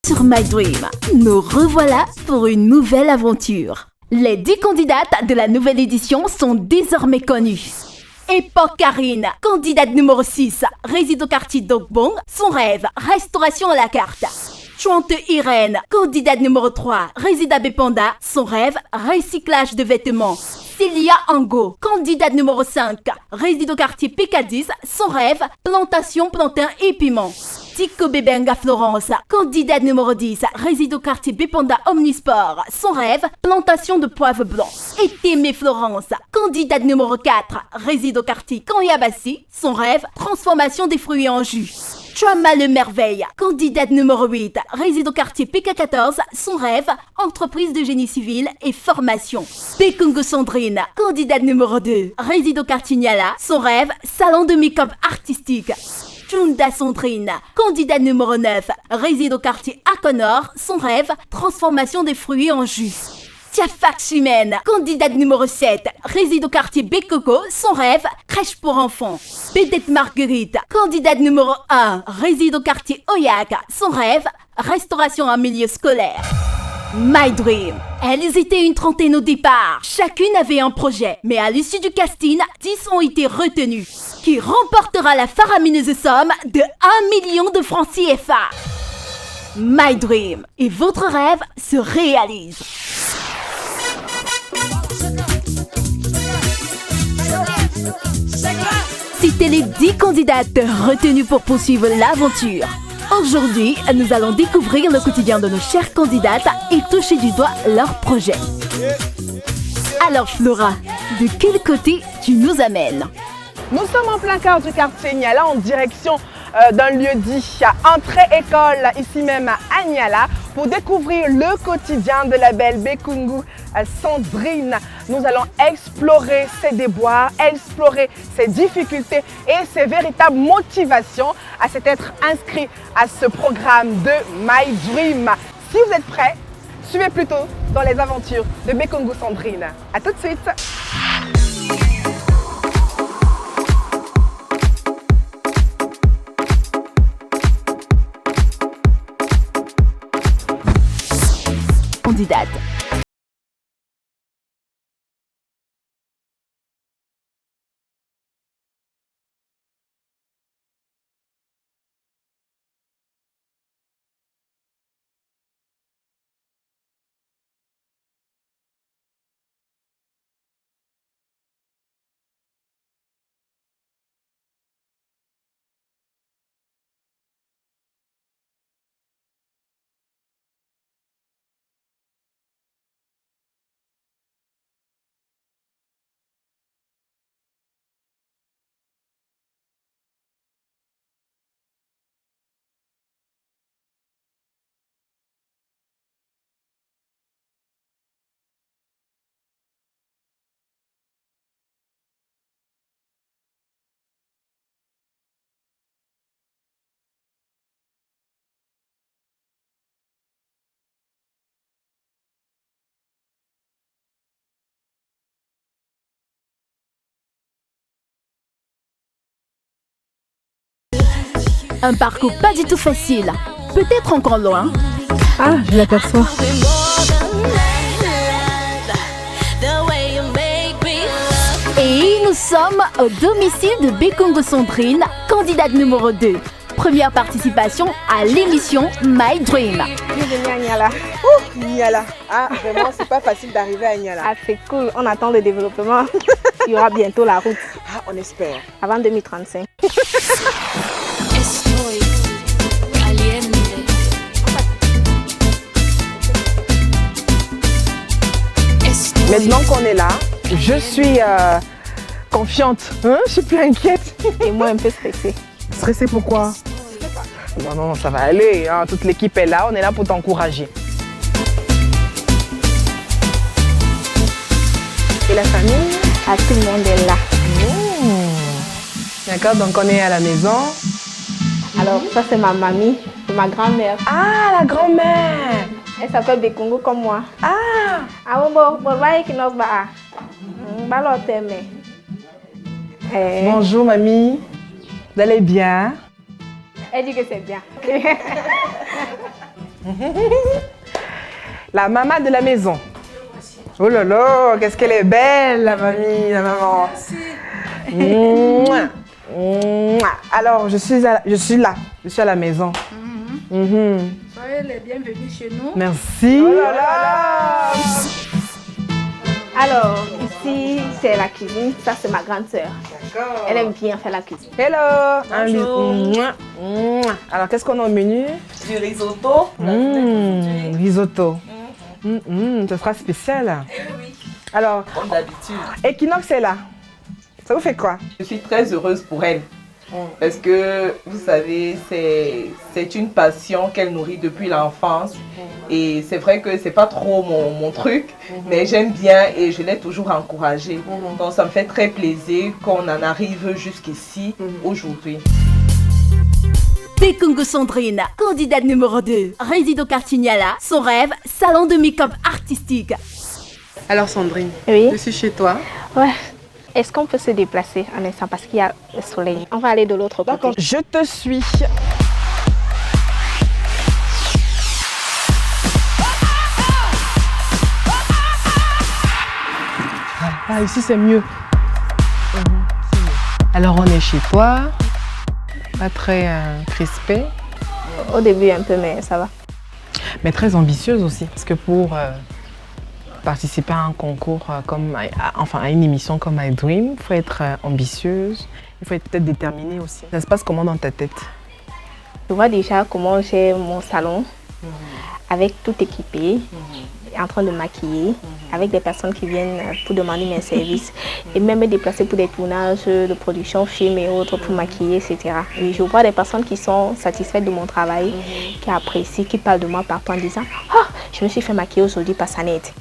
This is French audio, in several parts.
Sur My Dream, nous revoilà pour une nouvelle aventure. Les 10 candidates de la nouvelle édition sont désormais connues. Époque Karine, candidate numéro 6, réside au quartier d'Ogbong, son rêve, restauration à la carte. Chante Irène, candidate numéro 3, réside à Bepanda, son rêve, recyclage de vêtements. Célia Ango, candidate numéro 5, réside au quartier Pécadis, son rêve, plantation, plantain et piment. Tico Bebenga Florence, candidate numéro 10, réside au quartier Bepanda Omnisport, son rêve, plantation de poivre blanc. Et Témé Florence, candidate numéro 4, réside au quartier Kanyabassi, son rêve, transformation des fruits en jus. Chama Le Merveille, candidate numéro 8, réside au quartier PK14, son rêve, entreprise de génie civil et formation. Bekungu Sandrine, candidate numéro 2, réside au quartier Niala, son rêve, salon de make-up artistique. Chunda Sandrine, candidate numéro 9, réside au quartier Akonor, son rêve, transformation des fruits en jus. Tiafak Chimène, candidate numéro 7, réside au quartier Bekoko, son rêve, crèche pour enfants. Bédette Marguerite, candidate numéro 1, réside au quartier Oyak, son rêve, restauration en milieu scolaire. My Dream. Elles étaient une trentaine au départ. Chacune avait un projet. Mais à l'issue du casting, 10 ont été retenues. Qui remportera la faramineuse somme de 1 million de francs CFA. My Dream. Et votre rêve se réalise. C'était les 10 candidates retenues pour poursuivre l'aventure. Aujourd'hui, nous allons découvrir le quotidien de nos chères candidates et toucher du doigt leurs projets. Alors Flora, de quel côté tu nous amènes? Nous sommes en plein cœur du quartier Niala, en direction d'un lieu dit entrée école, ici même à Niala, pour découvrir le quotidien de la belle Bekungu Sandrine. Nous allons explorer ses déboires, explorer ses difficultés et ses véritables motivations à s'être inscrit à ce programme de My Dream. Si vous êtes prêts, suivez plutôt dans les aventures de Bekungu Sandrine. A tout de suite. Candidate. Un parcours pas du tout facile, peut-être encore loin. Ah, je l'aperçois. Et nous sommes au domicile de Bekungu Sandrine, candidate numéro 2. Première participation à l'émission My Dream. Bienvenue à Niala. Niala. Ah, vraiment, c'est pas facile d'arriver à Niala. Ah, c'est cool. On attend le développement. Il y aura bientôt la route. Ah, on espère. Avant 2035. Maintenant qu'on est là, je suis confiante. Hein? Je suis plus inquiète. Et moi, un peu stressée. Stressée pourquoi? Non, non, ça va aller. Hein? Toute l'équipe est là. On est là pour t'encourager. Et la famille? Ah, tout le monde est là. D'accord, donc on est à la maison. Alors, ça, c'est ma mamie, ma grand-mère. Ah, la grand-mère! Elle s'appelle Bekungu comme moi. Ah! Ah, bon, qui nous bat. Bonjour, mamie. Vous allez bien? Elle dit que c'est bien. La maman de la maison. Oh là là, qu'est-ce qu'elle est belle, la mamie, la maman. Mouah. Mouah. Alors, je suis là, je suis à la maison. Soyez les bienvenus chez nous. Merci. Oh là là. Alors, ici, c'est la cuisine. Ça, c'est ma grande sœur. D'accord. Elle aime bien faire la cuisine. Hello. Bonjour. Mouah. Mouah. Alors, qu'est-ce qu'on a au menu? Du risotto. Risotto. Ça sera spécial. Oui. Alors, Comme d'habitude. Equinox est là. Ça vous fait quoi? Je suis très heureuse pour elle. Parce que, vous savez, c'est une passion qu'elle nourrit depuis l'enfance. Et c'est vrai que c'est pas trop mon truc, mais j'aime bien et je l'ai toujours encouragée. Donc ça me fait très plaisir qu'on en arrive jusqu'ici aujourd'hui. Bekungu Sandrine, candidate numéro 2, réside au quartier Niala. Son rêve, salon de make-up artistique. Alors, Sandrine, Oui. je suis chez toi. Ouais. Est-ce qu'on peut se déplacer un instant parce qu'il y a le soleil? On va aller de l'autre côté. D'accord, je te suis. Ah, ici c'est mieux. Alors, on est chez toi. Pas très crispé, Au début un peu, mais ça va. mais très ambitieuse aussi. Parce que pour participer à un concours à une émission comme My Dream, il faut être ambitieuse, il faut être peut-être déterminée aussi. Ça se passe comment dans ta tête? Je vois déjà comment j'ai mon salon avec tout équipé, en train de maquiller, avec des personnes qui viennent pour demander mes services et même me déplacer pour des tournages de production, films et autres pour maquiller, etc. Et je vois des personnes qui sont satisfaites de mon travail, qui apprécient, qui parlent de moi partout en disant « Ah, je me suis fait maquiller aujourd'hui par Sanette ».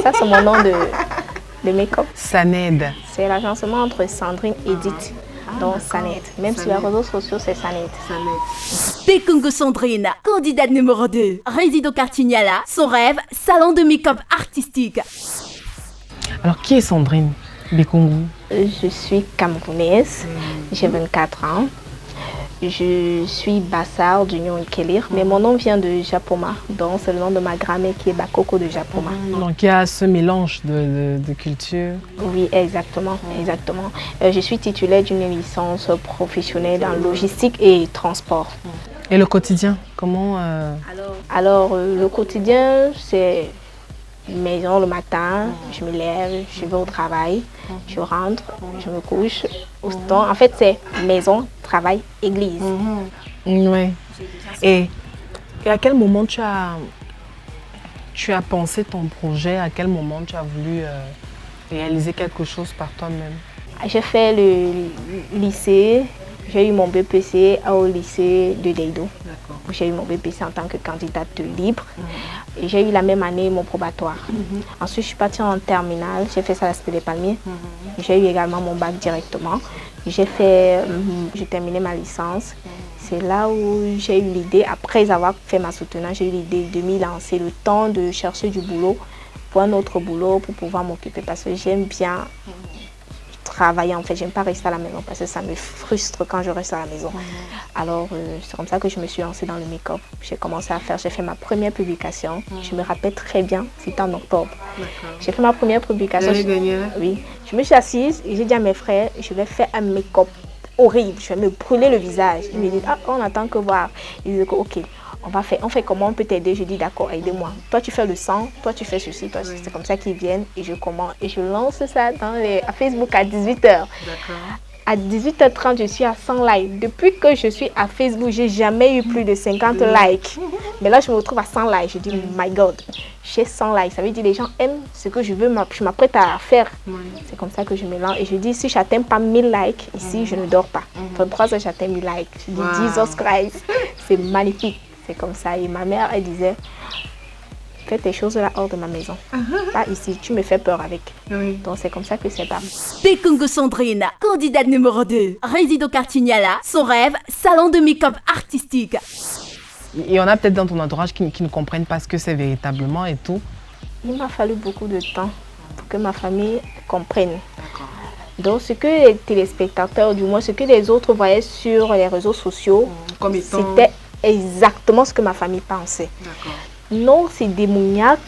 Ça, c'est mon nom de make-up. Saned. C'est l'agencement entre Sandrine et Edith, donc Sanette. Même sur les réseaux sociaux, c'est Sanette. Bekungu Sandrine, candidate numéro 2, réside au quartier Niala. Son rêve, salon de make-up artistique. Alors, qui est Sandrine Bekungu? Je suis camerounaise, j'ai 24 ans. Je suis Bassar d'Union Ikelir, mais mon nom vient de Japoma, donc c'est le nom de ma grand-mère qui est Bakoko de Japoma. Donc, il y a ce mélange de cultures. Oui, exactement, exactement. Je suis titulaire d'une licence professionnelle en logistique et transport. Et le quotidien, comment Alors, le quotidien, c'est maison le matin, je me lève, je vais au travail, je rentre, je me couche. En fait, c'est maison, travail, église. Oui. Et à quel moment tu as pensé ton projet? À quel moment tu as voulu réaliser quelque chose par toi-même? J'ai fait le lycée, j'ai eu mon BPC au lycée de Deido. J'ai eu mon BPC en tant que candidate libre. Et j'ai eu la même année mon probatoire. Ensuite, je suis partie en terminale, j'ai fait ça à la Cité des Palmiers. J'ai eu également mon bac directement. J'ai terminé ma licence. C'est là où j'ai eu l'idée, après avoir fait ma soutenance, j'ai eu l'idée de m'y lancer, le temps de chercher du boulot pour un autre boulot, pour pouvoir m'occuper parce que j'aime bien travailler en fait, j'aime pas rester à la maison parce que ça me frustre quand je reste à la maison. Alors c'est comme ça que je me suis lancée dans le make-up. J'ai commencé à faire, j'ai fait ma première publication, je me rappelle très bien, c'était en octobre. J'ai fait ma première publication. Oui, je me suis assise et j'ai dit à mes frères, je vais faire un make-up horrible, je vais me brûler le visage. Ils me disent, ah, on attend que voir. Ils disent, ok. On fait comment, on peut t'aider? Je dis d'accord, aidez-moi. Toi tu fais le sang, toi tu fais ceci, toi c'est comme ça qu'ils viennent et je commande et je lance ça à Facebook à 18h. À 18h30, je suis à 100 likes. Depuis que je suis à Facebook, j'ai jamais eu plus de 50 likes. Mais là, je me retrouve à 100 likes. Je dis, my God, j'ai 100 likes. Ça veut dire que les gens aiment ce que je veux, je m'apprête à faire. C'est comme ça que je me lance. Et je dis, si je n'atteins pas 1000 likes, ici, je ne dors pas. 23 heures, j'atteins 1000 likes. Je dis, Jesus Christ, c'est magnifique. C'est comme ça. Et ma mère, elle disait, fais tes choses là hors de ma maison. Pas ici, tu me fais peur avec. Donc c'est comme ça que c'est parti. Bekungu Sandrine, candidate numéro 2, réside au quartier Niala. Son rêve, salon de make-up artistique. Il y en a peut-être dans ton entourage qui ne comprennent pas ce que c'est véritablement et tout. Il m'a fallu beaucoup de temps pour que ma famille comprenne. Donc ce que les téléspectateurs, du moins ce que les autres voyaient sur les réseaux sociaux, c'était exactement ce que ma famille pensait. Non, c'est démoniaque.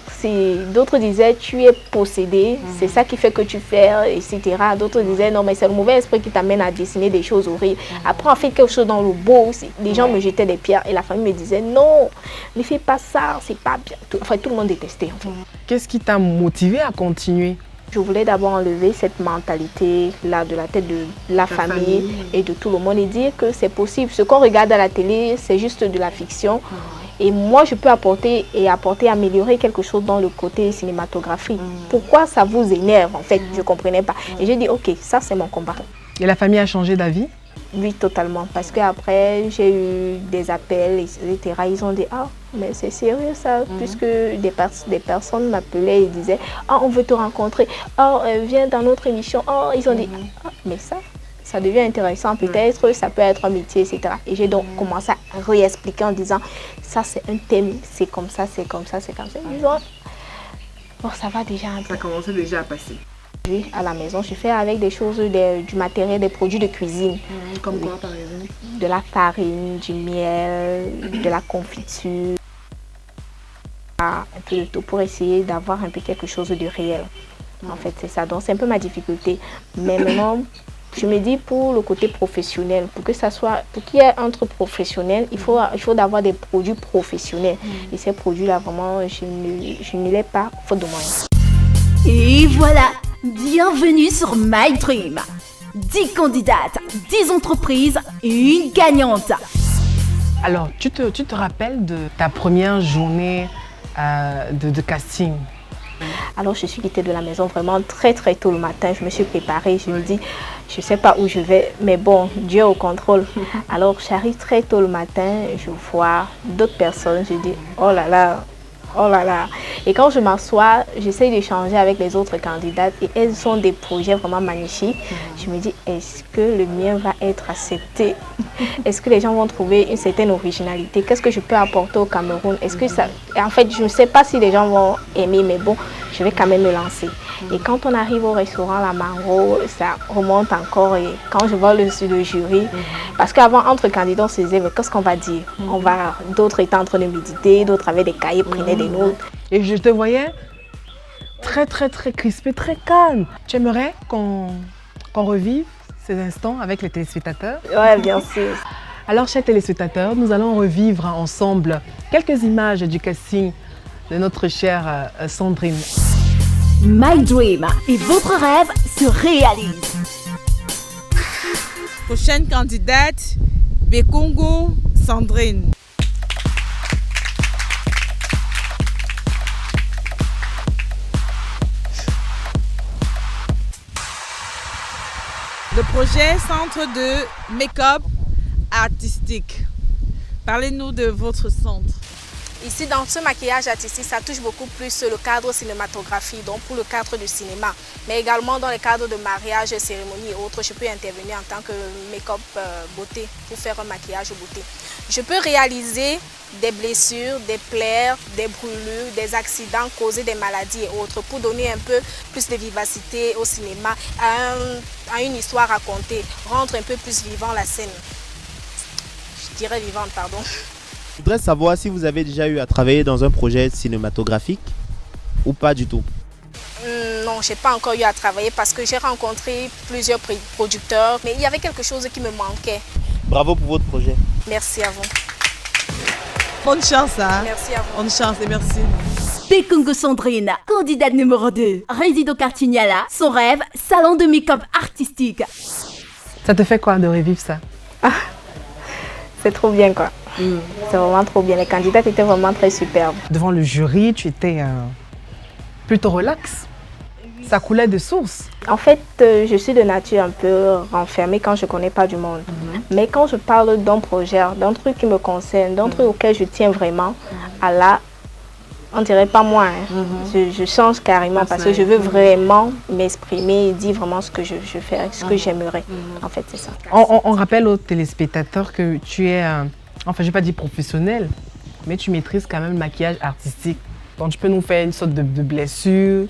D'autres disaient, tu es possédé, c'est ça qui fait que tu fais, etc. D'autres disaient, non, mais c'est le mauvais esprit qui t'amène à dessiner des choses horribles. Après, on fait quelque chose dans le beau aussi. Les gens me jetaient des pierres et la famille me disait, non, ne fais pas ça, c'est pas bien. Enfin, tout le monde détestait. En fait. Qu'est-ce qui t'a motivé à continuer? Je voulais d'abord enlever cette mentalité-là de la tête de la famille et de tout le monde et dire que c'est possible. Ce qu'on regarde à la télé, c'est juste de la fiction. Et moi, je peux apporter, améliorer quelque chose dans le côté cinématographique. Pourquoi ça vous énerve, en fait? Je ne comprenais pas. Et j'ai dit, ok, ça, c'est mon combat. Et la famille a changé d'avis? Oui, totalement. Parce qu'après, j'ai eu des appels, etc. Ils ont dit, ah, mais c'est sérieux ça, puisque des personnes m'appelaient et disaient, ah, on veut te rencontrer, oh, viens dans notre émission. Oh, ils ont dit, ah, mais ça devient intéressant, peut-être, ça peut être un métier, etc. Et j'ai donc commencé à réexpliquer en disant, ça c'est un thème, c'est comme ça, c'est comme ça, c'est comme ça. Ils ont, bon, ça va déjà un peu. Ça commençait déjà à passer. Oui, à la maison, je fais avec des choses, du matériel, des produits de cuisine. Comme quoi, par exemple? De la farine, du miel, de la confiture. Un peu de tout pour essayer d'avoir un peu quelque chose de réel. En fait, c'est ça. Donc, c'est un peu ma difficulté. Mais maintenant, je me dis pour le côté professionnel, pour qu'il y ait un truc professionnel, il faut d'avoir des produits professionnels. Et ces produits-là, vraiment, je ne l'ai pas, faute de moyens. Et voilà, bienvenue sur My Dream. 10 candidates, 10 entreprises et une gagnante. Alors, tu te rappelles de ta première journée de casting? Alors, je suis quittée de la maison vraiment très très tôt le matin. Je me suis préparée, je me dis, je ne sais pas où je vais, mais bon, Dieu au contrôle. Alors, j'arrive très tôt le matin, je vois d'autres personnes, je dis, oh là là, oh là là. Et quand je m'assois, j'essaie d'échanger avec les autres candidates et elles ont des projets vraiment magnifiques. Je me dis, est-ce que le mien va être accepté? Est-ce que les gens vont trouver une certaine originalité? Qu'est-ce que je peux apporter au Cameroun? Est-ce que ça... En fait, je ne sais pas si les gens vont aimer, mais bon, je vais quand même me lancer. Et quand on arrive au restaurant La Mango, ça remonte encore. Et quand je vois le jury, parce qu'avant, entre candidats, on se disait, mais qu'est-ce qu'on va dire? D'autres étaient en train de méditer, d'autres avaient des cahiers, prenaient des notes. Et je te voyais très, très, très crispé, très calme. Tu aimerais qu'on revive ces instants avec les téléspectateurs? Oui, bien sûr. Alors, chers téléspectateurs, nous allons revivre ensemble quelques images du casting de notre chère Sandrine. My Dream et votre rêve se réalise. Prochaine candidate, Bekungu Sandrine. Le projet Centre de Make-up artistique. Parlez-nous de votre centre. Ici, dans ce maquillage artistique, ça touche beaucoup plus le cadre cinématographie, donc pour le cadre du cinéma. Mais également dans les cadres de mariage, cérémonie et autres, je peux intervenir en tant que make-up beauté pour faire un maquillage beauté. Je peux réaliser des blessures, des plaies, des brûlures, des accidents, causer des maladies et autres pour donner un peu plus de vivacité au cinéma, à une histoire racontée, rendre un peu plus vivant la scène. Je dirais vivante, pardon. Je voudrais savoir si vous avez déjà eu à travailler dans un projet cinématographique ou pas du tout. Non, je n'ai pas encore eu à travailler parce que j'ai rencontré plusieurs producteurs, mais il y avait quelque chose qui me manquait. Bravo pour votre projet. Merci à vous. Bonne chance, hein? Merci à vous. Bonne chance et merci. Bekungu Sandrine, candidate numéro 2, réside au quartier Niala. Son rêve, salon de make-up artistique. Ça te fait quoi de revivre ça? C'est trop bien, quoi. C'est vraiment trop bien. Les candidates étaient vraiment très superbes. Devant le jury, tu étais plutôt relax. Ça coulait de source. En fait, je suis de nature un peu renfermée quand je ne connais pas du monde. Mais quand je parle d'un projet, d'un truc qui me concerne, d'un truc auquel je tiens vraiment, à là, on ne dirait pas moi. Je change carrément parce que je veux vraiment m'exprimer et dire vraiment ce que je fais, ce que j'aimerais. En fait, c'est ça. On rappelle aux téléspectateurs que tu es, enfin, je ne vais pas dire professionnel, mais tu maîtrises quand même le maquillage artistique. Donc, tu peux nous faire une sorte de blessure,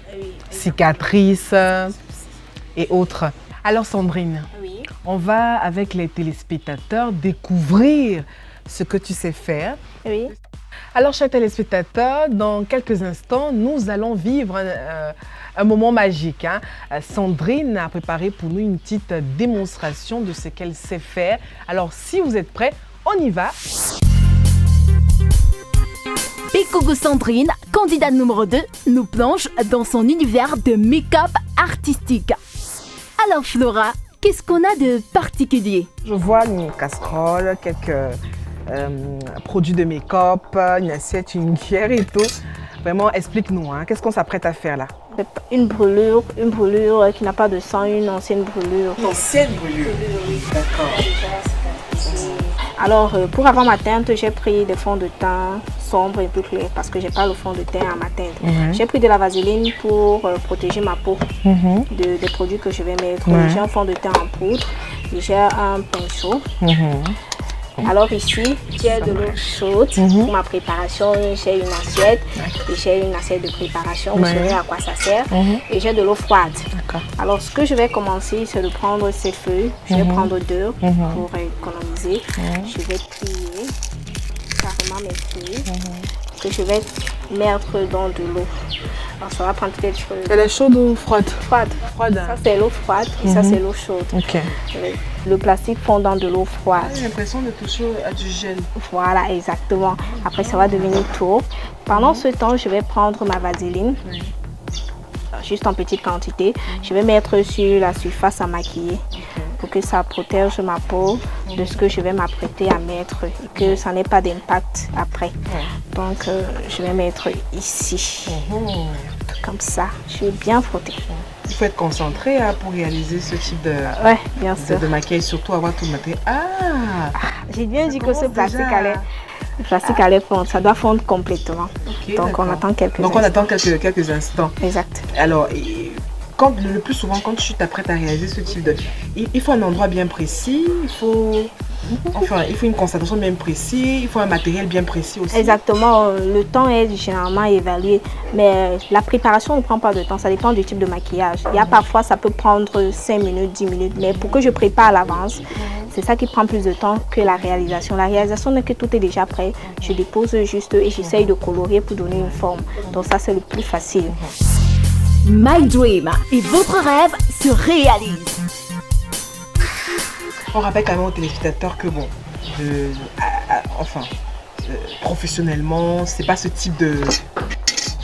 cicatrices et autres. Alors, Sandrine, on va avec les téléspectateurs découvrir ce que tu sais faire. Oui. Alors, chers téléspectateurs, dans quelques instants, nous allons vivre un moment magique. Hein. Sandrine a préparé pour nous une petite démonstration de ce qu'elle sait faire. Alors, si vous êtes prêts, on y va. Bekougou Sandrine, candidate numéro 2, nous plonge dans son univers de make-up artistique. Alors Flora, qu'est-ce qu'on a de particulier? Je vois une casserole, quelques produits de make-up, une assiette, une cuillère et tout. Vraiment, explique-nous, hein, qu'est-ce qu'on s'apprête à faire là? Une brûlure qui n'a pas de sang, une ancienne brûlure. Une ancienne brûlure, d'accord. Alors, pour avoir ma teinte, j'ai pris des fonds de teint sombres et plus clairs parce que j'ai pas le fond de teint à ma teinte. J'ai pris de la vaseline pour protéger ma peau des produits que je vais mettre. J'ai un fond de teint en poudre, j'ai un pinceau. Alors ici, j'ai de l'eau chaude pour ma préparation, j'ai une assiette et j'ai une assiette de préparation, vous savez à quoi ça sert, et j'ai de l'eau froide. Alors ce que je vais commencer, c'est de prendre ces feuilles, je vais prendre 2 pour économiser, je vais plier carrément mes feuilles que je vais mettre dans de l'eau. Alors ça va prendre peut-être... Elle est chaude ou froide? Froide. Froide. Ça c'est l'eau froide et ça c'est l'eau chaude. Le plastique fond dans de l'eau froide. J'ai l'impression de toucher à du gel. Voilà, exactement. Après ça va devenir tout. Pendant ce temps, je vais prendre ma vaseline, juste en petite quantité. Je vais mettre sur la surface à maquiller pour que ça protège ma peau de ce que je vais m'apprêter à mettre et que ça n'ait pas d'impact après. Donc je vais mettre ici, comme ça. Je vais bien frotter. Il faut être concentré pour réaliser ce type bien sûr. de maquillage, surtout avoir tout le matériel. J'ai bien dit que ce plastique allait fondre, ça doit fondre complètement. Donc on attend quelques instants. Donc on attend quelques instants. Exact. Alors, le plus souvent, quand tu t'apprêtes à réaliser ce type de... Il faut un endroit bien précis, il faut une concentration bien précise, il faut un matériel bien précis aussi. Exactement, le temps est généralement évalué, mais la préparation ne prend pas de temps, ça dépend du type de maquillage. Il y a parfois, ça peut prendre 5 minutes, 10 minutes, mais pour que je prépare à l'avance, c'est ça qui prend plus de temps que la réalisation. La réalisation, dès que tout est déjà prêt, je dépose juste et j'essaye de colorier pour donner une forme. Donc ça, c'est le plus facile. My Dream et votre rêve se réalise. On rappelle quand même aux téléspectateurs que professionnellement, c'est pas ce type de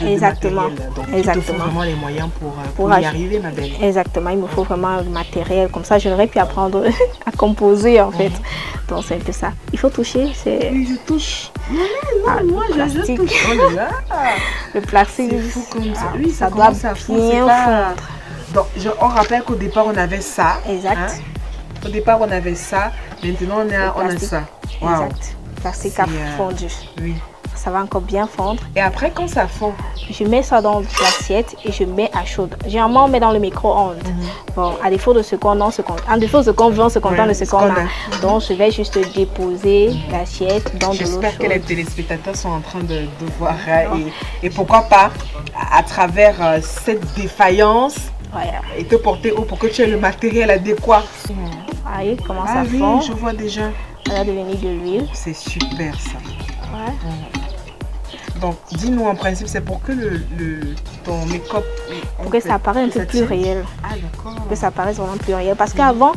Exactement. matériel. Donc Exactement. il te faut vraiment les moyens pour y arriver, ma belle. Exactement, il me faut vraiment le matériel. Comme ça, j'aurais pu apprendre à composer en fait. Donc c'est un peu ça. Il faut toucher, c'est... Oui, je touche. Moi, je touche. Oh là là. Le plastique, c'est fou comme ça. Oui, ça doit bien fondre. Donc, on rappelle qu'au départ, on avait ça. Exact. Hein? Au départ, on avait ça. Maintenant, on a ça. Wow. Exact. Le plastique a fondu. Oui. Ça va encore bien fondre. Et après, quand ça fond, je mets ça dans l'assiette et je mets à chaud. Généralement, on met dans le micro-ondes. Bon, à défaut de ce qu'on a, en défaut de ce qu'on veut, on se contente de ce qu'on a. Donc, je vais juste déposer l'assiette dans de l'eau chaude. J'espère que les téléspectateurs sont en train de voir. Et pourquoi pas, à travers cette défaillance, et te porter haut pour que tu aies le matériel adéquat. Voyez comment ça fond. Oui, je vois déjà. Ça va devenir de l'huile. C'est super ça. Donc, dis-nous en principe, c'est pour que ton make-up... Pour que ça apparaisse un peu plus réel. Ah, d'accord. Pour que ça apparaisse vraiment plus réel. Parce qu'avant,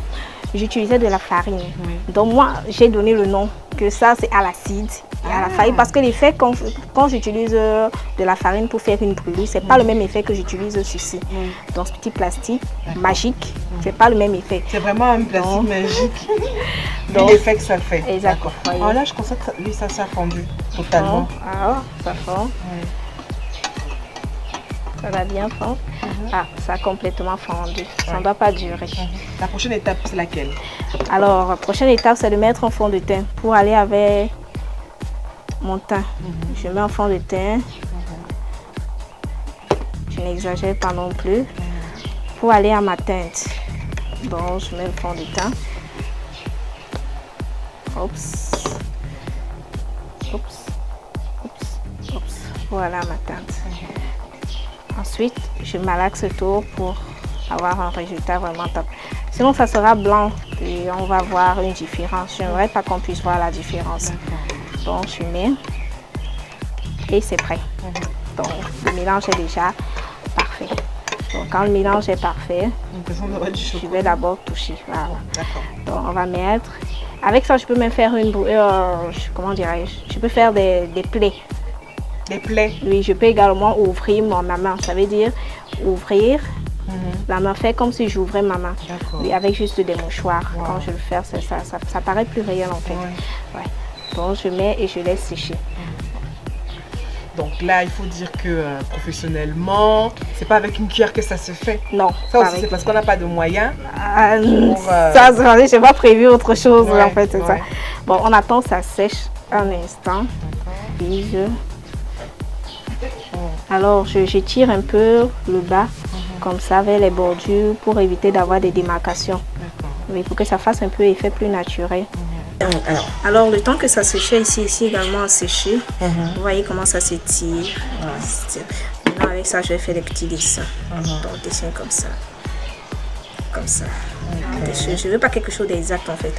j'utilisais de la farine. Donc moi, j'ai donné le nom que ça, c'est à l'acide et à la farine. Parce que l'effet, quand j'utilise de la farine pour faire une brûlure, c'est pas le même effet que j'utilise ceci. Donc ce petit plastique magique, c'est pas le même effet. C'est vraiment un plastique magique. Donc l'effet que ça fait. Exactement. Alors là, je constate que lui, ça a fondu totalement. Ça fond. Ça va bien fondre. Ça a complètement fondu. Ça ne doit pas durer. La prochaine étape, c'est laquelle? Alors, la prochaine étape, c'est de mettre un fond de teint pour aller avec mon teint. Je mets un fond de teint. Je n'exagère pas non plus. Pour aller à ma teinte. Donc, je mets le fond de teint. Voilà ma teinte. Ensuite, je malaxe le tour pour avoir un résultat vraiment top. Sinon, ça sera blanc et on va voir une différence. Je n'aimerais pas qu'on puisse voir la différence. Donc je mets et c'est prêt. Donc le mélange est déjà parfait. Donc quand le mélange est parfait, je vais d'abord toucher. Voilà. Donc on va mettre. Avec ça, je peux même faire comment dirais-je? Je peux faire des plaies. Des plaies? Oui, je peux également ouvrir ma main. Ça veut dire ouvrir la main, faire comme si j'ouvrais ma main. Oui, avec juste des mouchoirs. Wow. Quand je le fais, ça paraît plus réel en fait. Ouais. Donc je mets et je laisse sécher. Donc là, il faut dire que professionnellement, c'est pas avec une cuillère que ça se fait. Non. Ça aussi, c'est parce qu'on n'a pas de moyens. Ça, j'ai pas prévu autre chose en fait, c'est ça. Bon, on attend ça sèche un instant. Puis alors, je tire un peu le bas, comme ça, vers les bordures, pour éviter d'avoir des démarcations. Oui, pour que ça fasse un peu effet plus naturel. Alors, le temps que ça séchait ici également a séché. Vous voyez comment ça s'étire. Maintenant, avec ça, je vais faire des petits dessins. Donc, dessin comme ça. Comme ça. Je ne veux pas quelque chose d'exact en fait.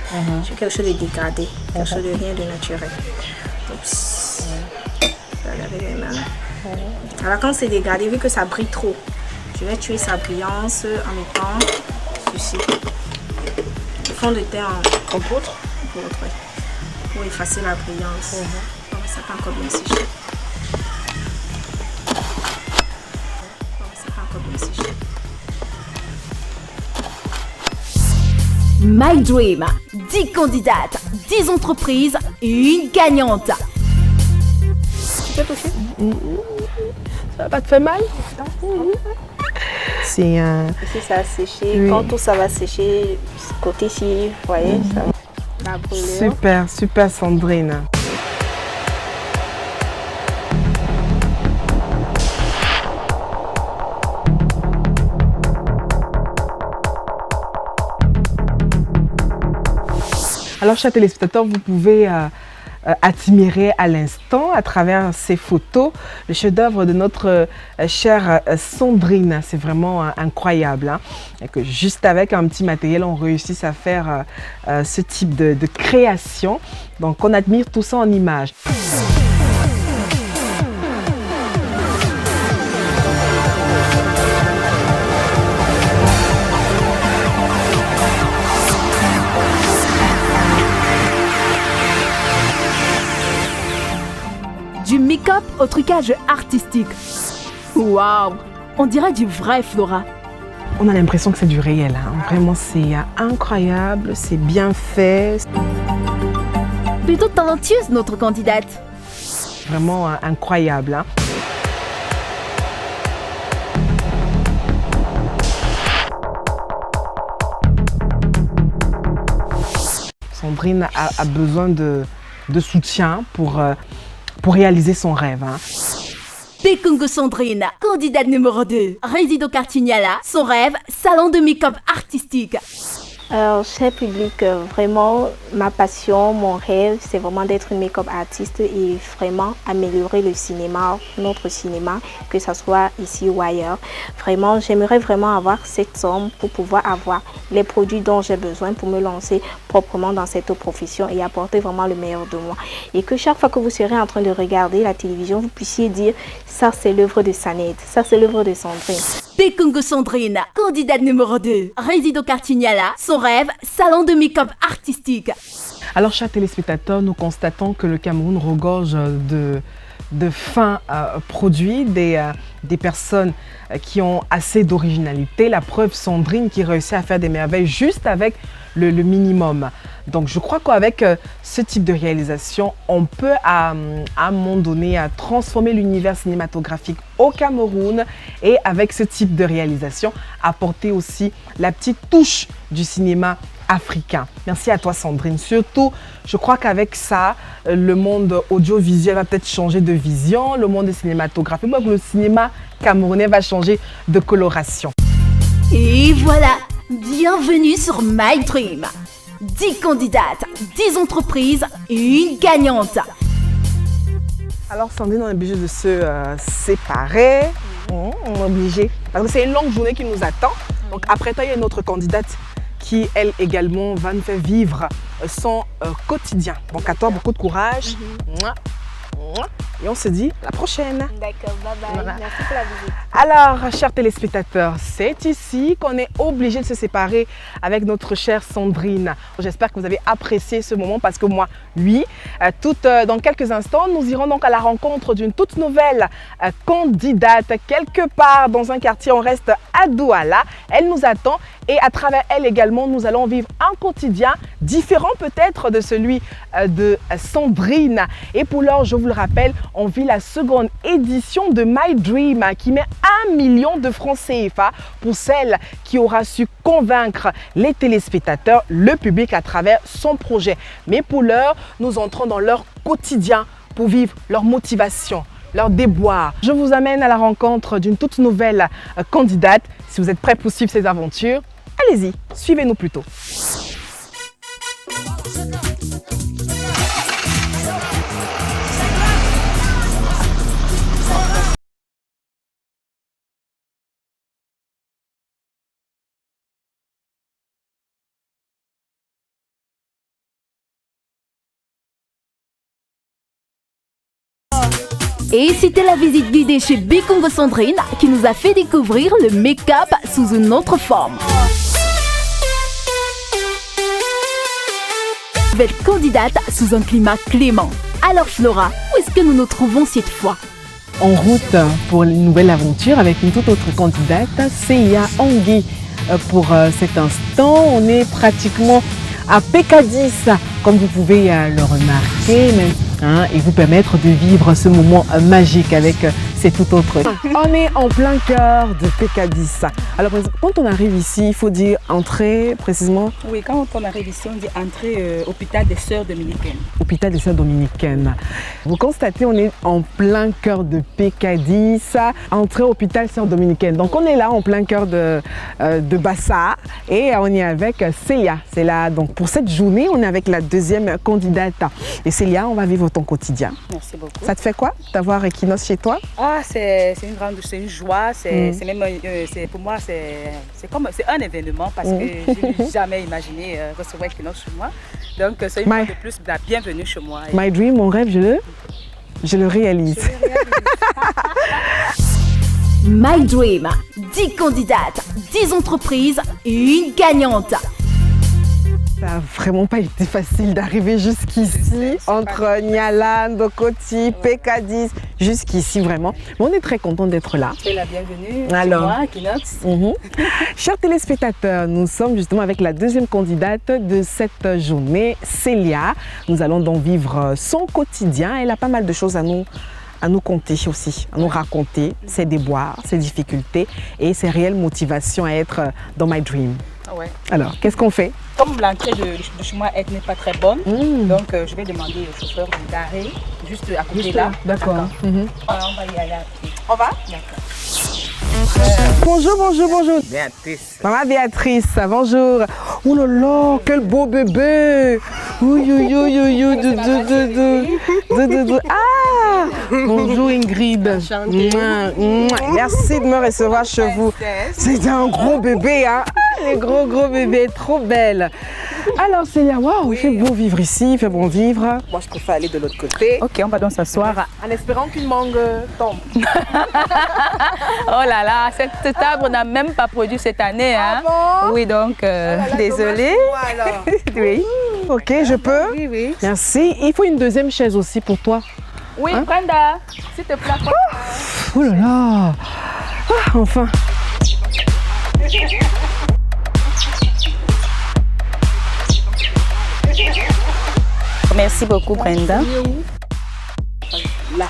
Je veux quelque chose de dégradé. Quelque chose de rien de naturel. Oups. Avec mes mains. Alors, quand c'est dégradé, vu que ça brille trop, je vais tuer sa brillance en mettant ceci. Le fond de teint en poudre. Pour effacer la brillance. Donc, ça pas encore bien séché. My Dream, 10 candidates, 10 entreprises et une gagnante. Tu peux toucher? Ça va pas te faire mal? C'est Ici, ça a séché. Oui. Quand tout ça va sécher, côté ci, vous voyez, ça va brûler. Super Sandrine. Alors, chers téléspectateurs, vous pouvez admirer à l'instant, à travers ces photos, le chef-d'œuvre de notre chère Sandrine. C'est vraiment incroyable. Hein? Et que juste avec un petit matériel, on réussisse à faire ce type de création. Donc, on admire tout ça en images. Du make-up au trucage artistique. Waouh, on dirait du vrai Flora. On a l'impression que c'est du réel. Hein. Vraiment, c'est incroyable, c'est bien fait. Plutôt talentueuse, notre candidate. Vraiment incroyable. Hein. Sandrine a besoin de soutien pour réaliser son rêve. Hein. Bekungu Sandrine, candidate numéro 2, réside au quartier Niala. Son rêve, salon de make-up artistique. Alors, cher public, vraiment, ma passion, mon rêve, c'est vraiment d'être une make-up artiste et vraiment améliorer le cinéma, notre cinéma, que ce soit ici ou ailleurs. Vraiment, j'aimerais vraiment avoir cette somme pour pouvoir avoir les produits dont j'ai besoin pour me lancer proprement dans cette profession et apporter vraiment le meilleur de moi. Et que chaque fois que vous serez en train de regarder la télévision, vous puissiez dire « ça c'est l'œuvre de Sanette, ça c'est l'œuvre de Sandrine ». Bekungu Sandrine, candidate numéro 2, réside au quartier Niala. Son rêve, salon de make-up artistique. Alors, chers téléspectateurs, nous constatons que le Cameroun regorge de fins produits, des personnes qui ont assez d'originalité. La preuve, Sandrine qui réussit à faire des merveilles juste avec le minimum. Donc, je crois qu'avec ce type de réalisation, on peut à un moment donné transformer l'univers cinématographique au Cameroun et avec ce type de réalisation, apporter aussi la petite touche du cinéma africain. Merci à toi Sandrine. Surtout, je crois qu'avec ça, le monde audiovisuel va peut-être changer de vision, le monde cinématographique, le cinéma camerounais va changer de coloration. Et voilà, bienvenue sur My Dream. 10 candidates, 10 entreprises et une gagnante. Alors Sandrine, on est obligé de se séparer. On est obligé. Parce que c'est une longue journée qui nous attend. Donc après toi, il y a une autre candidate qui, elle également, va nous faire vivre son quotidien. Donc à toi, beaucoup de courage. Mouah, mouah. Et on se dit à la prochaine. D'accord, bye bye. Voilà. Merci pour la visite. Alors, chers téléspectateurs, c'est ici qu'on est obligé de se séparer avec notre chère Sandrine. J'espère que vous avez apprécié ce moment parce que moi, oui. Dans quelques instants, nous irons donc à la rencontre d'une toute nouvelle candidate quelque part dans un quartier. On reste à Douala. Elle nous attend et à travers elle également, nous allons vivre un quotidien différent peut-être de celui de Sandrine. Et pour l'heure, je vous le rappelle, on vit la seconde édition de My Dream qui met 1 million de francs CFA pour celle qui aura su convaincre les téléspectateurs, le public à travers son projet. Mais pour l'heure, nous entrons dans leur quotidien pour vivre leur motivation, leur déboire. Je vous amène à la rencontre d'une toute nouvelle candidate. Si vous êtes prêts pour suivre ces aventures, allez-y, suivez-nous plutôt. Et c'était la visite guidée chez Bekungo Sandrine qui nous a fait découvrir le make-up sous une autre forme. Nouvelle candidate sous un climat clément. Alors Flora, où est-ce que nous nous trouvons cette fois? En route pour une nouvelle aventure avec une toute autre candidate, Célia Angui. Pour cet instant, on est pratiquement à PK10, comme vous pouvez le remarquer, et vous permettre de vivre ce moment magique avec ces tout autres. On est en plein cœur de PK10. Alors, quand on arrive ici, il faut dire entrée précisément. Oui, quand on arrive ici, on dit entrée hôpital des Sœurs Dominicaines. Hôpital des Sœurs Dominicaines. Vous constatez, on est en plein cœur de PK10, entrée hôpital Sœurs Dominicaines. Donc, on est là en plein cœur de Bassa et on est avec Célia. C'est là, donc pour cette journée, on est avec la deuxième candidate. Et Célia, on va vivre ton quotidien. Merci beaucoup. Ça te fait quoi d'avoir Equinox chez toi? Ah, c'est une joie. C'est même, pour moi, c'est un événement parce que je n'ai jamais imaginé recevoir Equinox chez moi. Donc, c'est une fois de plus la bienvenue chez moi. My dream, mon rêve, je le réalise. My Dream, 10 candidates, 10 entreprises et une gagnante. Ça n'a vraiment pas été facile d'arriver jusqu'ici, entre Niala, Ndokoti, PK10, jusqu'ici vraiment. Mais on est très content d'être là. C'est la bienvenue Alors, chez moi, Equinox. Chers téléspectateurs, nous sommes justement avec la deuxième candidate de cette journée, Célia. Nous allons donc vivre son quotidien. Elle a pas mal de choses à nous conter aussi, à nous raconter ses déboires, ses difficultés et ses réelles motivations à être dans My Dream. Ouais. Alors, qu'est-ce qu'on fait? Comme l'entrée de chez moi n'est pas très bonne, donc je vais demander au chauffeur de garer juste à côté là. D'accord. On va y aller après. On va? D'accord. Bonjour, bonjour, bonjour. Béatrice. Maman Béatrice, bonjour. Oh là là, quel beau bébé. Oui, oui, oui, oui, oui. Ah, bonjour Ingrid. Merci de me recevoir chez vous. C'est un gros bébé, hein. Les gros bébés, trop belle. Alors Célia, waouh, il fait beau vivre ici, il fait bon vivre. Moi, je préfère aller de l'autre côté. Ok, on va donc s'asseoir. En espérant qu'une mangue tombe. Oh là là, cette table, on n'a même pas produit cette année. Hein. Ah bon? Oui, donc, désolée. Oui. Ok, je peux? Oui, oui. Merci. Il faut une deuxième chaise aussi pour toi. Oui, Brenda, s'il te plaît. Oh là là. Ah, enfin. Merci beaucoup, Brenda. Là.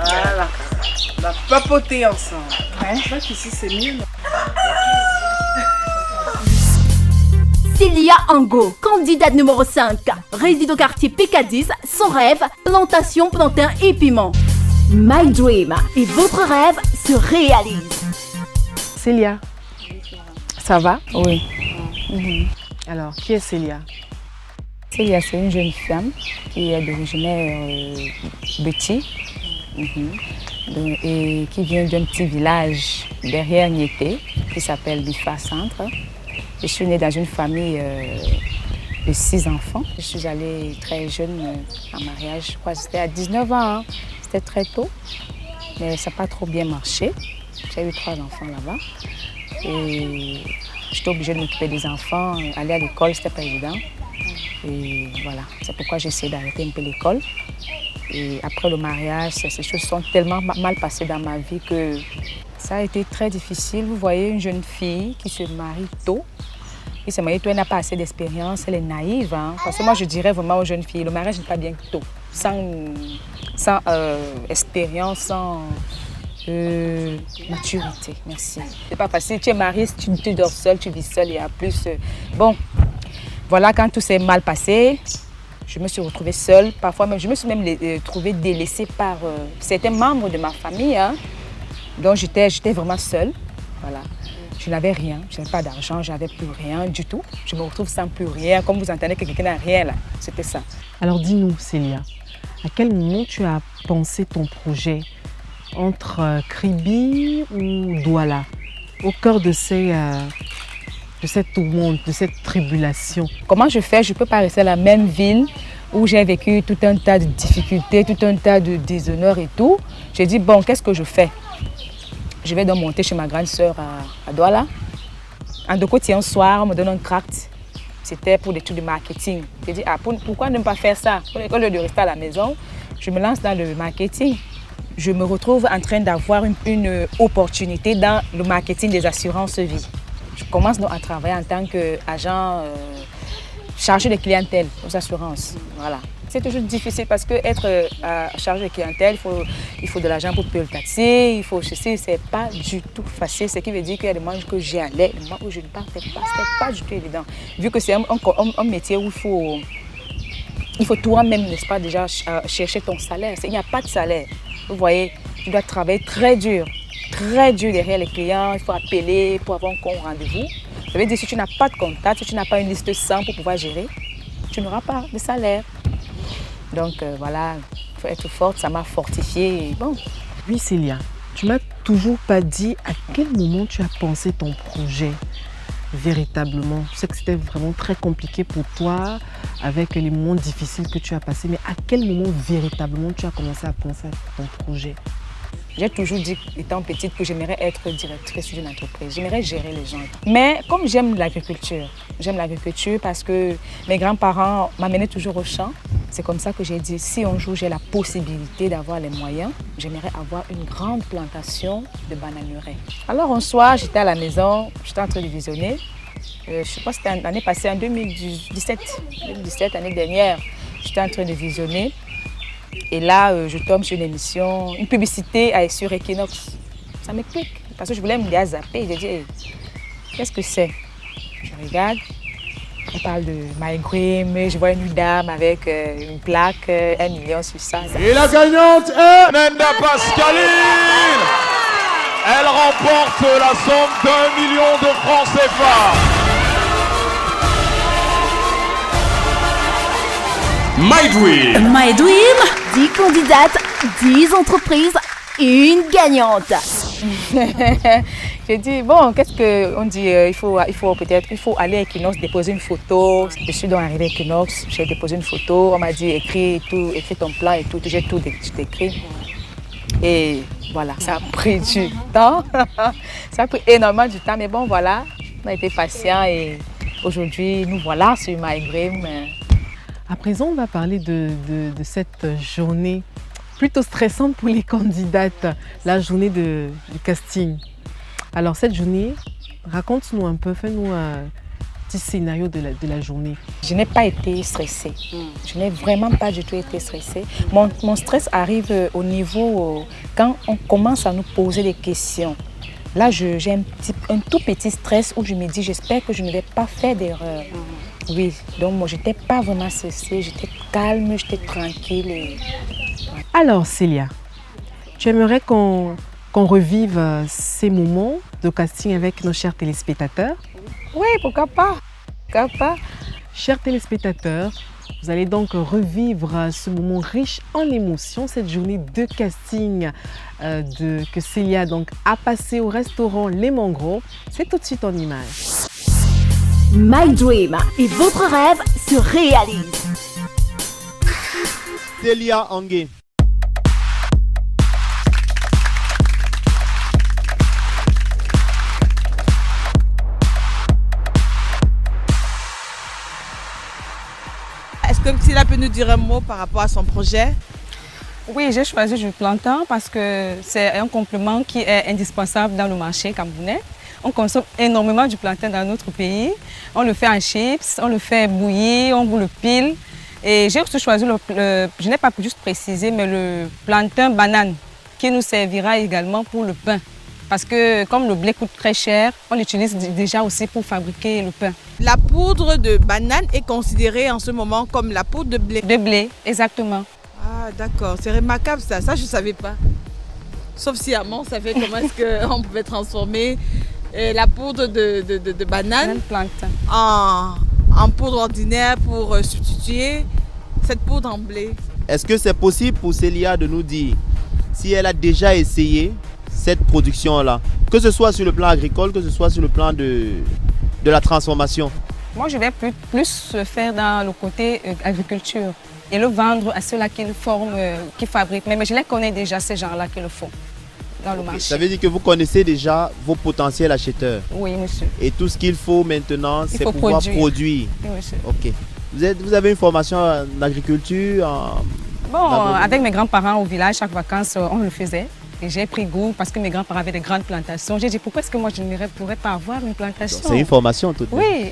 Voilà. On va papoter ensemble. Je crois qu'ici c'est mieux. Célia Ango, candidate numéro 5, réside au quartier PK10, son rêve, plantation, plantain et piment. My Dream, et votre rêve se réalise. Célia, ça va? Oui. Alors, qui est Célia? Célia, c'est une jeune femme qui est d'origine Betty et qui vient d'un petit village derrière Niété qui s'appelle Bifa Centre. Je suis née dans une famille de 6 enfants. Je suis allée très jeune en mariage, je crois que c'était à 19 ans, hein. C'était très tôt, mais ça n'a pas trop bien marché. J'ai eu 3 enfants là-bas et j'étais obligée de m'occuper des enfants, aller à l'école, c'était pas évident. Et voilà, c'est pourquoi j'ai essayé d'arrêter un peu l'école. Et après le mariage, ces choses sont tellement mal passées dans ma vie que ça a été très difficile. Vous voyez une jeune fille qui se marie tôt. Et se marie tôt, elle n'a pas assez d'expérience, elle est naïve. Hein? Parce que moi, je dirais vraiment aux jeunes filles, le mariage n'est pas bien tôt. Sans expérience, sans maturité. Merci. C'est pas facile. Tu es mariée, tu dors seule, tu vis seule et en plus. Bon, voilà, quand tout s'est mal passé, je me suis retrouvée seule. Parfois même, je me suis même trouvée délaissée par certains membres de ma famille. Hein. Donc j'étais vraiment seule. Voilà. Je n'avais rien, je n'avais pas d'argent, je n'avais plus rien du tout. Je me retrouve sans plus rien, comme vous entendez que quelqu'un n'a rien là. C'était ça. Alors dis-nous, Célia, à quel moment tu as pensé ton projet entre Kribi ou Douala, au cœur de cette tourmente, de cette tribulation? Comment je fais? Je ne peux pas rester à la même ville où j'ai vécu tout un tas de difficultés, tout un tas de déshonneurs et tout. J'ai dit, bon, qu'est-ce que je fais? Je vais donc monter chez ma grande sœur à Douala. Un côté, un soir, on me donne un tract. C'était pour des trucs de marketing. J'ai dit, ah, pourquoi ne pas faire ça? Au lieu de rester à la maison, je me lance dans le marketing. Je me retrouve en train d'avoir une opportunité dans le marketing des assurances vie. Je commence donc à travailler en tant qu'agent chargé de clientèle aux assurances. Voilà. C'est toujours difficile parce qu'être chargé de clientèle, il faut de l'argent pour payer le taxi, il faut ceci, c'est pas du tout facile. Ce qui veut dire qu'il y a des moments que j'y allais, des moments où je ne partais pas, c'était pas du tout évident. Vu que c'est un métier où il faut toi-même, n'est-ce pas, déjà chercher ton salaire. Il n'y a pas de salaire. Vous voyez, tu dois travailler très dur derrière les clients, il faut appeler pour avoir un rendez-vous. Ça veut dire que si tu n'as pas de contact, si tu n'as pas une liste 100 pour pouvoir gérer, tu n'auras pas de salaire. Donc voilà, il faut être forte, ça m'a fortifiée. Bon. Oui Célia, tu m'as toujours pas dit à quel moment tu as pensé ton projet véritablement. Je sais que c'était vraiment très compliqué pour toi avec les moments difficiles que tu as passés, mais à quel moment véritablement tu as commencé à penser à ton projet? J'ai toujours dit, étant petite, que j'aimerais être directrice d'une entreprise. J'aimerais gérer les gens. Mais comme j'aime l'agriculture parce que mes grands-parents m'amenaient toujours au champ. C'est comme ça que j'ai dit, si un jour j'ai la possibilité d'avoir les moyens, j'aimerais avoir une grande plantation de bananeraies. Alors un soir, j'étais à la maison, j'étais en train de visionner. Je pense que c'était l'année passée, en 2017, l'année dernière, j'étais en train de visionner. Et là, je tombe sur une émission, une publicité sur Equinox. Ça me clique, parce que je voulais me dire zapper. J'ai dit, hey, qu'est-ce que c'est? Je regarde, on parle de MyGrim, je vois une dame avec une plaque, 1 million sur ça. Et la gagnante est Nenda Pascaline. Elle remporte la somme d'1 million de francs CFA. My Dream. My Dream, 10 candidates, 10 entreprises, une gagnante. J'ai dit, bon, qu'est-ce qu'on dit? Il faut aller à Equinox déposer une photo. Je suis donc arrivée à Equinox, j'ai déposé une photo. On m'a dit, écris ton plan et tout. J'ai tout écrit. Et voilà, ça a pris du temps. Ça a pris énormément du temps, mais bon, voilà, on a été patients et aujourd'hui, nous voilà sur MyGrim. À présent, on va parler de cette journée plutôt stressante pour les candidates, la journée du casting. Alors cette journée, raconte-nous un peu, fais-nous un petit scénario de la journée. Je n'ai pas été stressée. Je n'ai vraiment pas du tout été stressée. Mon stress arrive au niveau quand on commence à nous poser des questions. Là, j'ai un tout petit stress où je me dis, j'espère que je ne vais pas faire d'erreur. Oui, donc moi, je n'étais pas vraiment stressée, j'étais calme, j'étais tranquille. Et... Alors, Célia, tu aimerais qu'on revive ces moments de casting avec nos chers téléspectateurs? Oui, pourquoi pas? Chers téléspectateurs, vous allez donc revivre ce moment riche en émotions, cette journée de casting que Célia donc a passé au restaurant Les Mangroves. C'est tout de suite en images. My Dream et votre rêve se réalise. Célia Angué. Est-ce que Célia peut nous dire un mot par rapport à son projet? Oui, j'ai choisi du plantain parce que c'est un complément qui est indispensable dans le marché camerounais. On consomme énormément du plantain dans notre pays. On le fait en chips, on le fait bouillir, on le pile. Et j'ai aussi choisi, je n'ai pas juste précisé, mais le plantain banane qui nous servira également pour le pain. Parce que comme le blé coûte très cher, on l'utilise déjà aussi pour fabriquer le pain. La poudre de banane est considérée en ce moment comme la poudre de blé. De blé, exactement. Ah d'accord, c'est remarquable ça je ne savais pas. Sauf si Amon savait comment est-ce qu'on pouvait transformer la poudre de banane en poudre ordinaire pour substituer cette poudre en blé. Est-ce que c'est possible pour Célia de nous dire si elle a déjà essayé cette production-là, que ce soit sur le plan agricole, que ce soit sur le plan de la transformation? Moi, je vais plus faire dans le côté agriculture et le vendre à ceux-là qui le forment, qui fabriquent. Mais je les connais déjà, ces gens-là qui le font dans le marché. Ça veut dire que vous connaissez déjà vos potentiels acheteurs? Oui, monsieur. Et tout ce qu'il faut maintenant, c'est pouvoir produire. Oui, monsieur. Ok. Vous avez une formation en agriculture? Avec mes grands-parents au village, chaque vacances, on le faisait. Et j'ai pris goût parce que mes grands-parents avaient de grandes plantations. J'ai dit, pourquoi est-ce que moi je ne pourrais pas avoir une plantation? C'est une formation toute. Oui.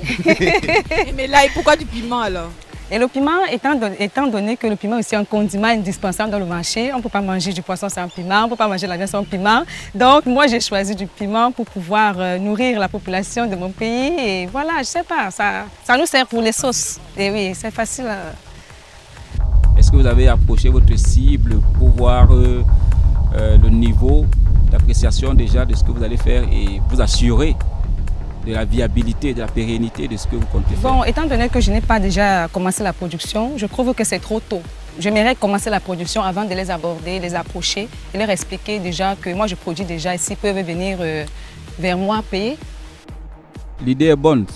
Mais là, et pourquoi du piment alors? Et le piment, étant donné que le piment est aussi un condiment indispensable dans le marché, on ne peut pas manger du poisson sans piment, on ne peut pas manger la viande sans piment. Donc moi, j'ai choisi du piment pour pouvoir nourrir la population de mon pays. Et voilà, je ne sais pas, ça nous sert pour les sauces. Et oui, c'est facile. Est-ce que vous avez approché votre cible pour voir le niveau d'appréciation déjà de ce que vous allez faire et vous assurer de la viabilité, de la pérennité de ce que vous comptez faire? Bon, étant donné que je n'ai pas déjà commencé la production, je trouve que c'est trop tôt. J'aimerais commencer la production avant de les aborder, les approcher et leur expliquer déjà que moi je produis déjà et s'ils peuvent venir vers moi payer. L'idée est bonne,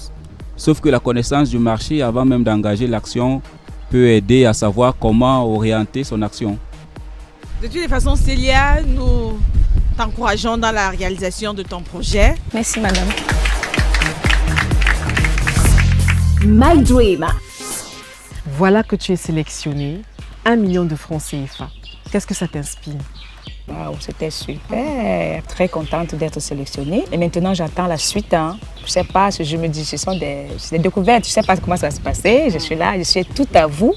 sauf que la connaissance du marché avant même d'engager l'action peut aider à savoir comment orienter son action. De toutes les façons, Célia, nous t'encourageons dans la réalisation de ton projet. Merci, madame. My Dream. Voilà que tu es sélectionné 1 million de francs CFA. Qu'est-ce que ça t'inspire? Wow, c'était super, très contente d'être sélectionnée. Et maintenant, j'attends la suite. Hein. Je ne sais pas, je me dis, ce sont des découvertes. Je ne sais pas comment ça va se passer. Je suis là, je suis tout à vous.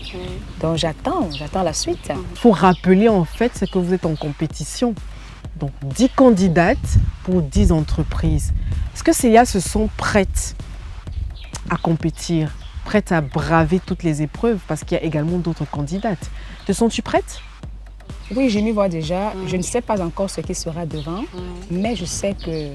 Donc, j'attends la suite. Il faut rappeler en fait, c'est que vous êtes en compétition. Donc, 10 candidates pour 10 entreprises. Est-ce que Célia se sont prêtes à compétir, prêtes à braver toutes les épreuves? Parce qu'il y a également d'autres candidates. Te sens-tu prête? Oui, je m'y vois déjà. Je ne sais pas encore ce qui sera devant, mais je sais que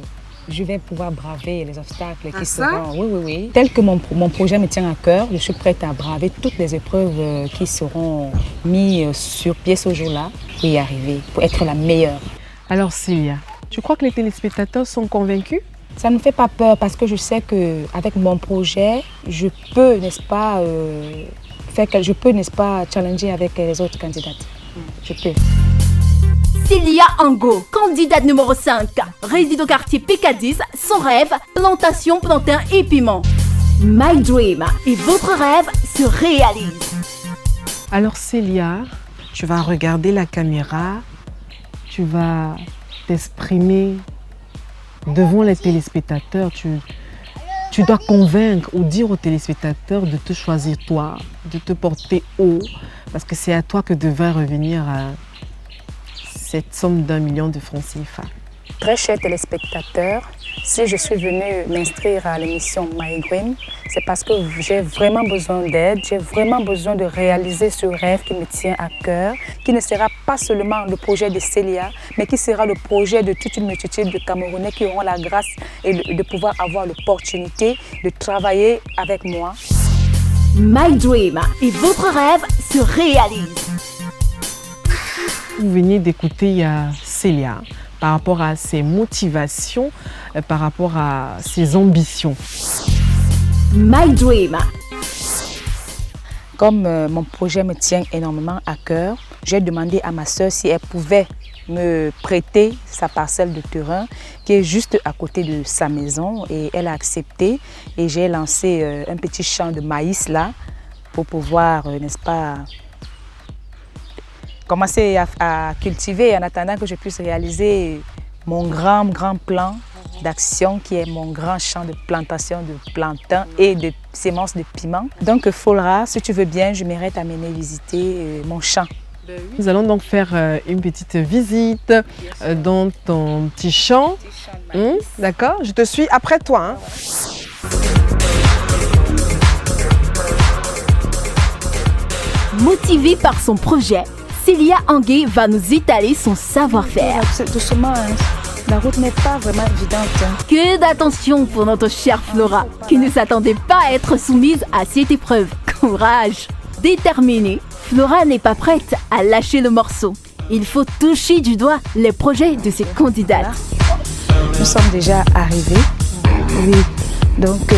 je vais pouvoir braver les obstacles qui seront... Oui. Tel que mon projet me tient à cœur, je suis prête à braver toutes les épreuves qui seront mises sur pied ce jour-là pour y arriver, pour être la meilleure. Alors Célia, tu crois que les téléspectateurs sont convaincus? Ça ne me fait pas peur parce que je sais qu'avec mon projet, je peux, n'est-ce pas, challenger avec les autres candidates. Je peux. Célia Ango, candidate numéro 5, réside au quartier PK10, son rêve, plantation, plantain et piment. My Dream et votre rêve se réalise. Alors Célia, tu vas regarder la caméra, tu vas t'exprimer devant les téléspectateurs. Tu dois convaincre ou dire aux téléspectateurs de te choisir toi, de te porter haut, parce que c'est à toi que devrait revenir cette somme d'1 million de francs CFA. Très chers téléspectateurs, si je suis venue m'inscrire à l'émission My Dream, c'est parce que j'ai vraiment besoin d'aide, j'ai vraiment besoin de réaliser ce rêve qui me tient à cœur, qui ne sera pas seulement le projet de Célia, mais qui sera le projet de toute une multitude de Camerounais qui auront la grâce et de pouvoir avoir l'opportunité de travailler avec moi. My Dream et votre rêve se réalise. Vous venez d'écouter Célia par rapport à ses motivations, par rapport à ses ambitions. My Dream. Comme mon projet me tient énormément à cœur, j'ai demandé à ma sœur si elle pouvait me prêter sa parcelle de terrain qui est juste à côté de sa maison, et elle a accepté, et j'ai lancé un petit champ de maïs là pour pouvoir, n'est-ce pas, commencer à cultiver en attendant que je puisse réaliser mon grand plan d'action qui est mon grand champ de plantation de plantains et de semences de piment. Donc Flora, si tu veux bien, je m'irai t'amener visiter mon champ. Nous allons donc faire une petite visite dans ton petit champ. D'accord, je te suis après toi. Motivée par son projet, Célia Angué va nous étaler son savoir-faire. Doucement, hein. La route n'est pas vraiment évidente. Que d'attention pour notre chère Flora, qui ne s'attendait pas à être soumise à cette épreuve. Courage! Déterminée, Flora n'est pas prête à lâcher le morceau. Il faut toucher du doigt les projets de ses candidates. Nous sommes déjà arrivés. Oui. Donc,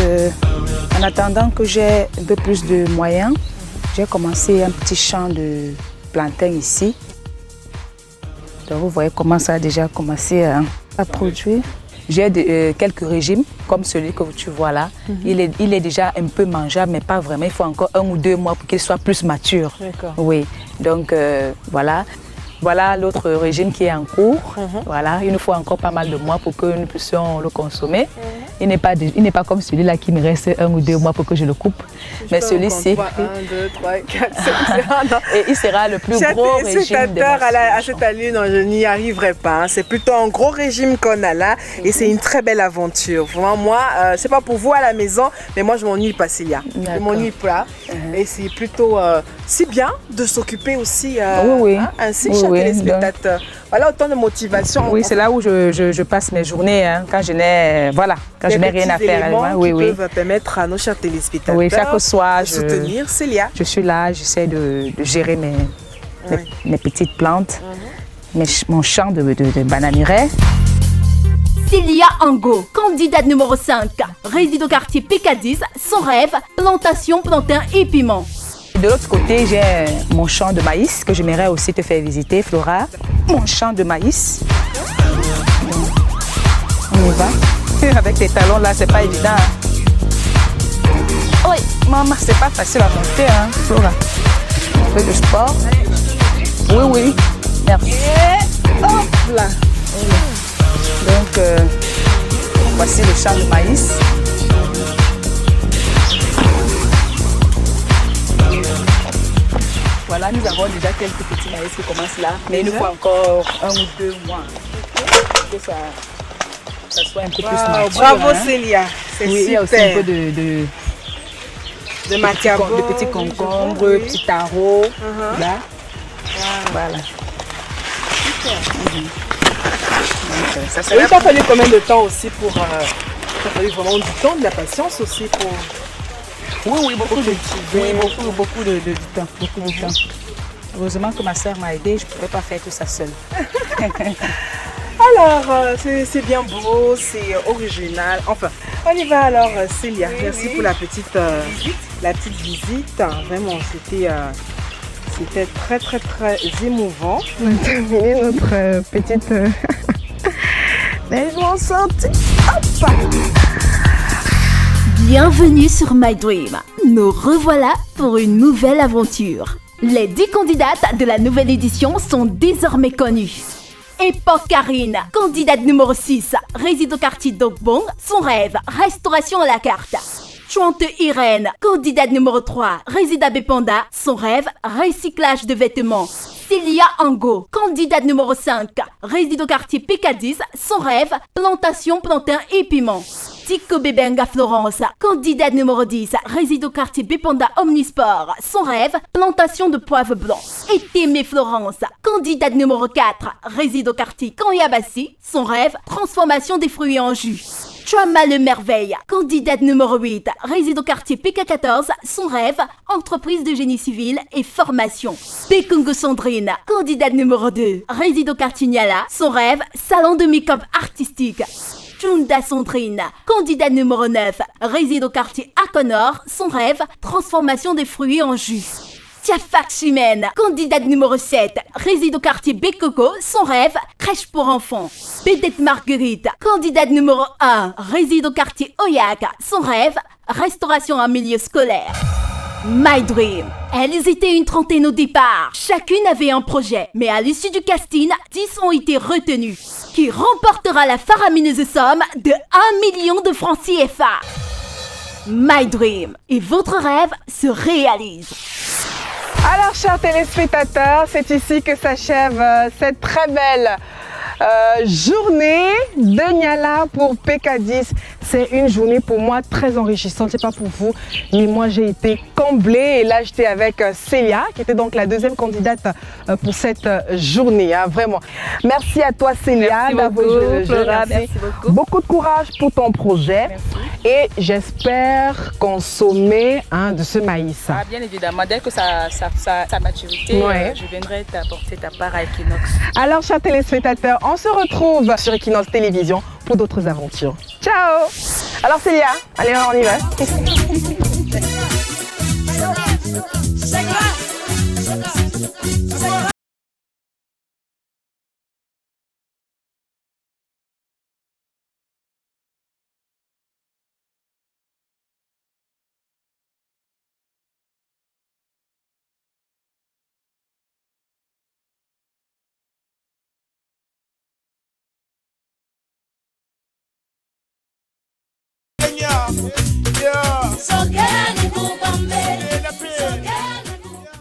en attendant que j'ai un peu plus de moyens, j'ai commencé un petit champ de plantains ici. Donc, vous voyez comment ça a déjà commencé à produire. J'ai quelques régimes, comme celui que tu vois là. Il est déjà un peu mangeable, mais pas vraiment. Il faut encore 1 ou 2 mois pour qu'il soit plus mature. D'accord. Oui, donc voilà. Voilà l'autre régime qui est en cours. Voilà, il nous faut encore pas mal de mois pour que nous puissions le consommer. Il n'est pas comme celui-là qui me reste 1 ou 2 mois pour que je le coupe. Mais celui-ci, 1, 2, 3, 4, 5, et il sera le plus gros régime de à cette allure, non, je n'y arriverai pas. C'est plutôt un gros régime qu'on a là, et c'est une très belle aventure. Vraiment, moi, c'est pas pour vous à la maison, mais moi je m'ennuie pas, Célia. Je m'ennuie pas. Et c'est plutôt si bien de s'occuper aussi ainsi, chers téléspectateurs. Voilà autant de motivation. Oui, c'est là où je passe mes journées, hein, quand je n'ai rien à faire. Qui peuvent permettre à nos chers téléspectateurs chaque soir, de soutenir Célia. Je suis là, j'essaie de gérer mes petites plantes, mon champ de bananieraie. Célia Ango, candidate numéro 5, réside au quartier PK10, son rêve, plantation, plantain et piment. De l'autre côté, j'ai mon champ de maïs que j'aimerais aussi te faire visiter, Flora. Mon champ de maïs. On y va. Avec les talons là, c'est pas évident. Oui, maman, c'est pas facile à monter, hein, Flora. Un peu de sport. Oui. Merci. Et hop là. Donc, voici le champ de maïs. Voilà, nous avons déjà quelques petits maïs qui commencent là, mais il nous faut encore 1 ou 2 mois pour que ça soit un peu plus mature. Bravo, hein. Célia, c'est super. Il y a aussi un peu de matière, de petits concombres, petits tarots, là. Voilà. Super. Donc, ça a fallu combien de temps aussi pour... ça a fallu vraiment du temps, de la patience aussi pour... Oui, beaucoup de temps. Beaucoup de temps. Heureusement que ma soeur m'a aidée, je ne pouvais pas faire tout ça seule. Alors, c'est bien beau, c'est original. Enfin, on y va alors, Célia. Merci pour la petite visite. Vraiment, c'était très, très, très émouvant. On a terminé notre petite... Mais je m'en sortis. Hop! Bienvenue sur My Dream. Nous revoilà pour une nouvelle aventure. Les 10 candidates de la nouvelle édition sont désormais connues. Époque Karine, candidate numéro 6, réside au quartier d'Ogbong. Son rêve, restauration à la carte. Chouante Irène, candidate numéro 3, réside à Bepanda. Son rêve, recyclage de vêtements. Célia Ango, candidate numéro 5, réside au quartier PK10. Son rêve, plantation, plantain et piment. Tico Bebenga Florence, candidate numéro 10, réside au quartier Bepanda Omnisport. Son rêve, plantation de poivre blanc. Et Témé Florence, candidate numéro 4, réside au quartier Kanyabassi. Son rêve, transformation des fruits en jus. Chama Le Merveille, candidate numéro 8, réside au quartier PK14. Son rêve, entreprise de génie civil et formation. Pekungu Sandrine, candidate numéro 2, réside au quartier Niala. Son rêve, salon de make-up artistique. Chunda Sandrine, candidate numéro 9, réside au quartier Aconor. Son rêve, transformation des fruits en jus. Tiafak Chimène, candidate numéro 7, réside au quartier Bekoko. Son rêve, crèche pour enfants. Bédette Marguerite, candidate numéro 1, réside au quartier Oyak. Son rêve, restauration en milieu scolaire. My Dream. Elles étaient une trentaine au départ. Chacune avait un projet. Mais à l'issue du casting, 10 ont été retenus. Qui remportera la faramineuse somme de 1 million de francs CFA. My Dream. Et votre rêve se réalise. Alors, chers téléspectateurs, c'est ici que s'achève cette très belle journée de Niala pour PK10. C'est une journée pour moi très enrichissante, je sais pas pour vous, mais moi j'ai été comblée. Et là j'étais avec Célia, qui était donc la deuxième candidate pour cette journée, hein, vraiment. Merci à toi Célia d'avoir joué. Merci beaucoup. Beaucoup de courage pour ton projet. Merci. Et j'espère consommer de ce maïs. Ah, bien évidemment, dès que sa maturité, je viendrai t'apporter ta part à Equinox. Alors chers téléspectateurs, on se retrouve sur Equinox Télévision pour d'autres aventures. Ciao! Alors Célia, allez on y va.